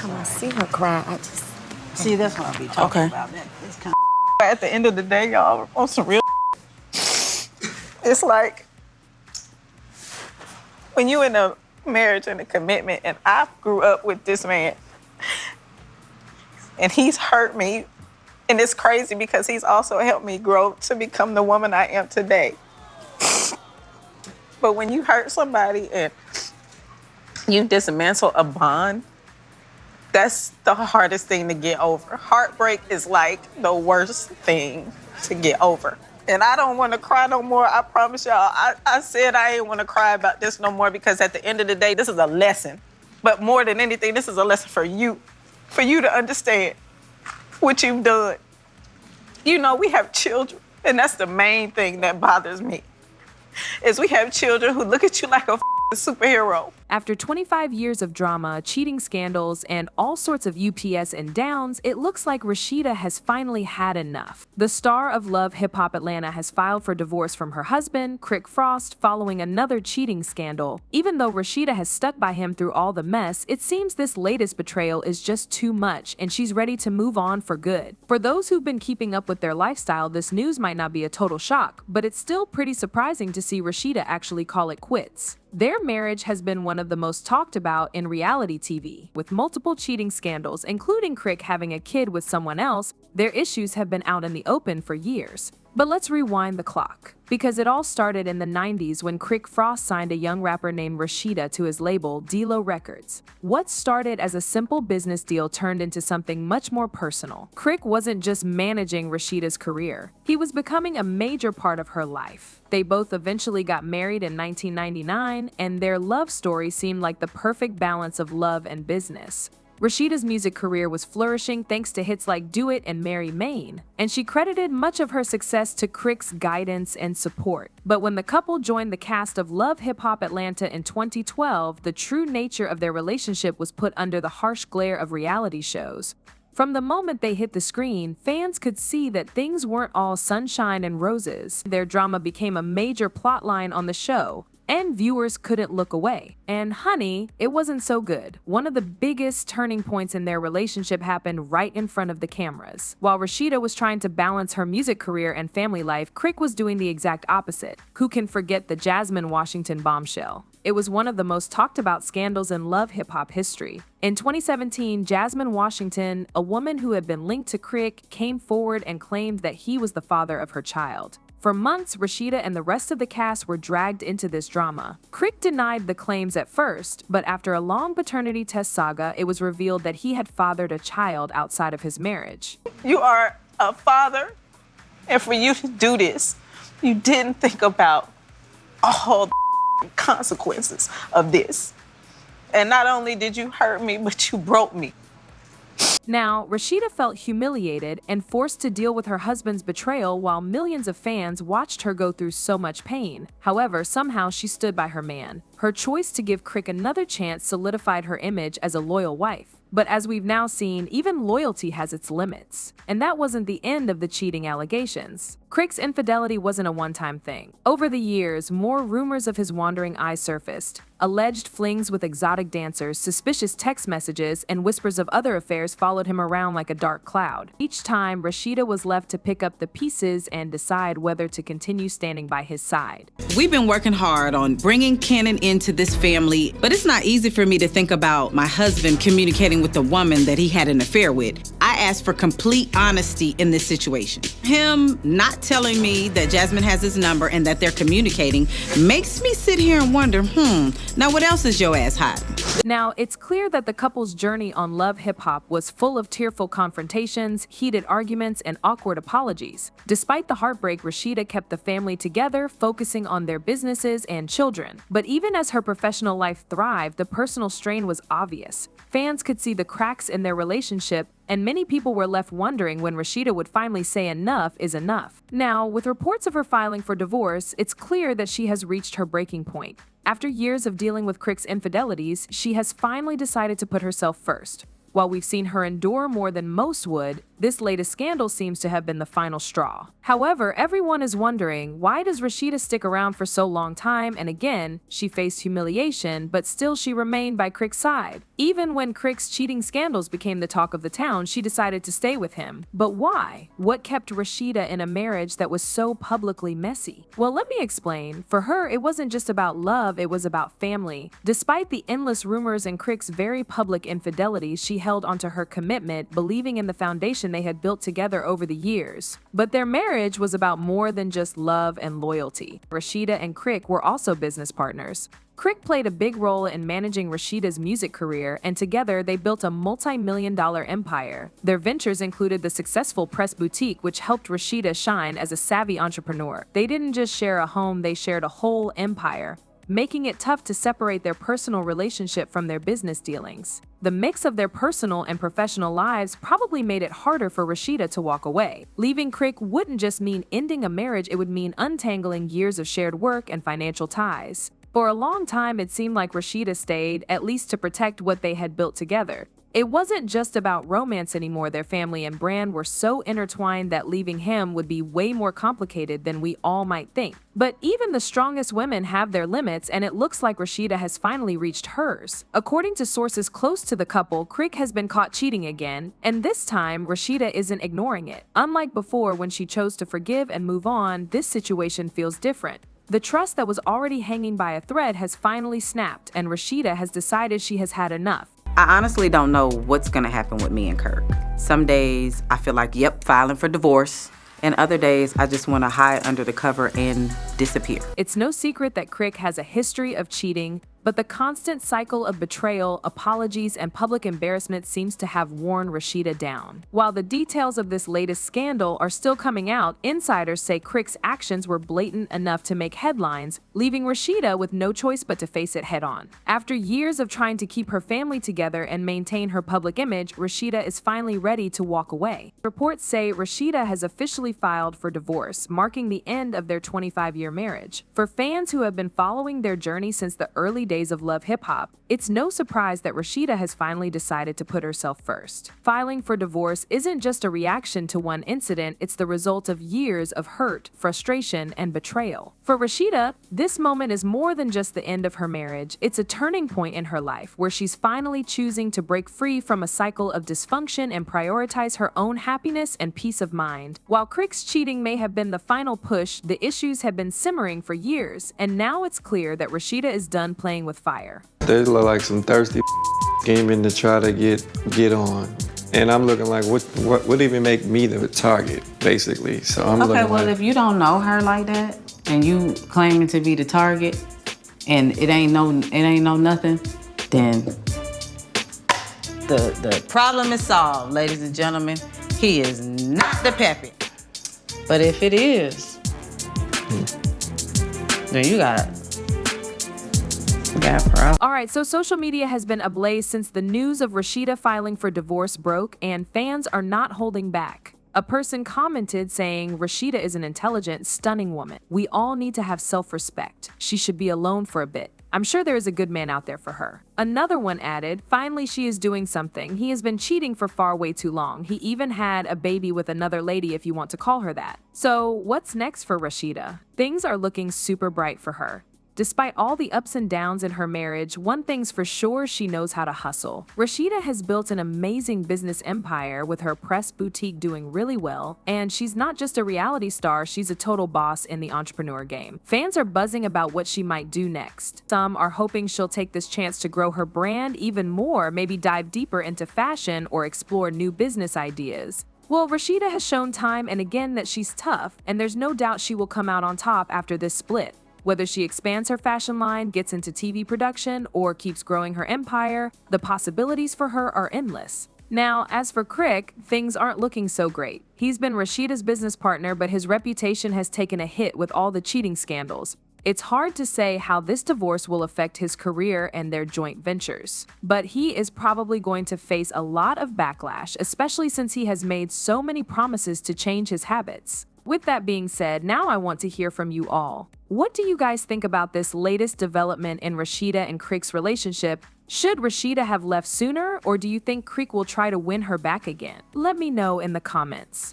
time I see her cry, I just... See, that's what I'll be talking about. It's kind of... At the end of the day, y'all, on some real it's like when you in a marriage and a commitment, and I grew up with this man, and he's hurt me, and it's crazy because he's also helped me grow to become the woman I am today. But when you hurt somebody and you dismantle a bond, that's the hardest thing to get over. Heartbreak is like the worst thing to get over. And I don't want to cry no more. I promise y'all. I said I ain't want to cry about this no more because at the end of the day, this is a lesson. But more than anything, this is a lesson for you to understand what you've done. You know, we have children, and that's the main thing that bothers me, is we have children who look at you like a superhero. After 25 years of drama, cheating scandals, and all sorts of UPS and downs, it looks like Rasheeda has finally had enough. The star of Love Hip Hop Atlanta has filed for divorce from her husband, Krik Forst, following another cheating scandal. Even though Rasheeda has stuck by him through all the mess, it seems this latest betrayal is just too much, and she's ready to move on for good. For those who've been keeping up with their lifestyle, this news might not be a total shock, but it's still pretty surprising to see Rasheeda actually call it quits. Their marriage has been one of the most talked about in reality TV. With multiple cheating scandals, including Krik having a kid with someone else, their issues have been out in the open for years. But let's rewind the clock, because it all started in the 90s when Crick Frost signed a young rapper named Rasheeda to his label, D-Lo Records. What started as a simple business deal turned into something much more personal. Crick wasn't just managing Rasheeda's career, he was becoming a major part of her life. They both eventually got married in 1999, and their love story seemed like the perfect balance of love and business. Rasheeda's music career was flourishing thanks to hits like Do It and Mary Main, and she credited much of her success to Crick's guidance and support. But when the couple joined the cast of Love Hip Hop Atlanta in 2012, the true nature of their relationship was put under the harsh glare of reality shows. From the moment they hit the screen, fans could see that things weren't all sunshine and roses. Their drama became a major plotline on the show, and viewers couldn't look away. And honey, it wasn't so good. One of the biggest turning points in their relationship happened right in front of the cameras. While Rasheeda was trying to balance her music career and family life, Crick was doing the exact opposite. Who can forget the Jasmine Washington bombshell? It was one of the most talked about scandals in love hip-hop history. In 2017, Jasmine Washington, a woman who had been linked to Crick, came forward and claimed that he was the father of her child. For months, Rasheeda and the rest of the cast were dragged into this drama. Crick denied the claims at first, but after a long paternity test saga, it was revealed that he had fathered a child outside of his marriage. You are a father, and for you to do this, you didn't think about all the consequences of this. And not only did you hurt me, but you broke me. Now, Rasheeda felt humiliated and forced to deal with her husband's betrayal while millions of fans watched her go through so much pain. However, somehow she stood by her man. Her choice to give Crick another chance solidified her image as a loyal wife. But as we've now seen, even loyalty has its limits. And that wasn't the end of the cheating allegations. Crick's infidelity wasn't a one-time thing. Over the years, more rumors of his wandering eyes surfaced. Alleged flings with exotic dancers, suspicious text messages, and whispers of other affairs followed him around like a dark cloud. Each time, Rasheeda was left to pick up the pieces and decide whether to continue standing by his side. We've been working hard on bringing Kenan into this family, but it's not easy for me to think about my husband communicating with the woman that he had an affair with. I asked for complete honesty in this situation. Him not telling me that Jasmine has his number and that they're communicating makes me sit here and wonder, now what else is your ass hiding? Now, it's clear that the couple's journey on Love Hip Hop was full of tearful confrontations, heated arguments, and awkward apologies. Despite the heartbreak, Rasheeda kept the family together, focusing on their businesses and children. But even as her professional life thrived, the personal strain was obvious. Fans could see the cracks in their relationship, and many people were left wondering when Rasheeda would finally say enough is enough. Now, with reports of her filing for divorce, it's clear that she has reached her breaking point. After years of dealing with Crick's infidelities, she has finally decided to put herself first. While we've seen her endure more than most would, this latest scandal seems to have been the final straw. However, everyone is wondering, why does Rasheeda stick around for so long time? And again, she faced humiliation, but still she remained by Crick's side. Even when Crick's cheating scandals became the talk of the town, she decided to stay with him. But why? What kept Rashida in a marriage that was so publicly messy? Well, let me explain. For her, it wasn't just about love, it was about family. Despite the endless rumors and Crick's very public infidelity, she held onto her commitment, believing in the foundation they had built together over the years. But their marriage was about more than just love and loyalty. Rashida and Crick were also business partners. Crick played a big role in managing Rashida's music career, and together they built a multi-million-dollar empire. Their ventures included the successful press boutique, which helped Rashida shine as a savvy entrepreneur. They didn't just share a home, they shared a whole empire, making it tough to separate their personal relationship from their business dealings. The mix of their personal and professional lives probably made it harder for Rashida to walk away. Leaving Crick wouldn't just mean ending a marriage, it would mean untangling years of shared work and financial ties. For a long time, it seemed like Rashida stayed, at least to protect what they had built together. It wasn't just about romance anymore. Their family and brand were so intertwined that leaving him would be way more complicated than we all might think. But even the strongest women have their limits, and it looks like Rashida has finally reached hers. According to sources close to the couple, Crick has been caught cheating again, and this time, Rashida isn't ignoring it. Unlike before, when she chose to forgive and move on, this situation feels different. The trust that was already hanging by a thread has finally snapped, and Rashida has decided she has had enough. I honestly don't know what's gonna happen with me and Kirk. Some days I feel like, yep, filing for divorce. And other days I just wanna hide under the cover and disappear. It's no secret that Crick has a history of cheating, but the constant cycle of betrayal, apologies, and public embarrassment seems to have worn Rashida down. While the details of this latest scandal are still coming out, insiders say Crick's actions were blatant enough to make headlines, leaving Rashida with no choice but to face it head-on. After years of trying to keep her family together and maintain her public image, Rashida is finally ready to walk away. Reports say Rashida has officially filed for divorce, marking the end of their 25-year marriage. For fans who have been following their journey since the early days of love hip-hop, it's no surprise that Rashida has finally decided to put herself first. Filing for divorce isn't just a reaction to one incident, it's the result of years of hurt, frustration, and betrayal. For Rashida, this moment is more than just the end of her marriage, it's a turning point in her life where she's finally choosing to break free from a cycle of dysfunction and prioritize her own happiness and peace of mind. While Crick's cheating may have been the final push, the issues have been simmering for years, and now it's clear that Rashida is done playing with fire. They look like some thirsty gaming to try to get on. And I'm looking like, what would even make me the target, basically? So I'm looking well, like, if you don't know her like that, and you claiming to be the target, and it ain't no nothing, then the problem is solved, ladies and gentlemen. He is not the peppy. But if it is, then you got Alright, so social media has been ablaze since the news of Rashida filing for divorce broke, and fans are not holding back. A person commented saying, Rashida is an intelligent, stunning woman. We all need to have self-respect. She should be alone for a bit. I'm sure there is a good man out there for her. Another one added, finally she is doing something. He has been cheating for far way too long. He even had a baby with another lady, if you want to call her that. So what's next for Rashida? Things are looking super bright for her. Despite all the ups and downs in her marriage, one thing's for sure, she knows how to hustle. Rashida has built an amazing business empire with her press boutique doing really well, and she's not just a reality star, she's a total boss in the entrepreneur game. Fans are buzzing about what she might do next. Some are hoping she'll take this chance to grow her brand even more, maybe dive deeper into fashion or explore new business ideas. Well, Rashida has shown time and again that she's tough, and there's no doubt she will come out on top after this split. Whether she expands her fashion line, gets into TV production, or keeps growing her empire, the possibilities for her are endless. Now, as for Crick, things aren't looking so great. He's been Rashida's business partner, but his reputation has taken a hit with all the cheating scandals. It's hard to say how this divorce will affect his career and their joint ventures. But he is probably going to face a lot of backlash, especially since he has made so many promises to change his habits. With that being said, now I want to hear from you all. What do you guys think about this latest development in Rashida and Crick's relationship? Should Rashida have left sooner, or do you think Crick will try to win her back again? Let me know in the comments.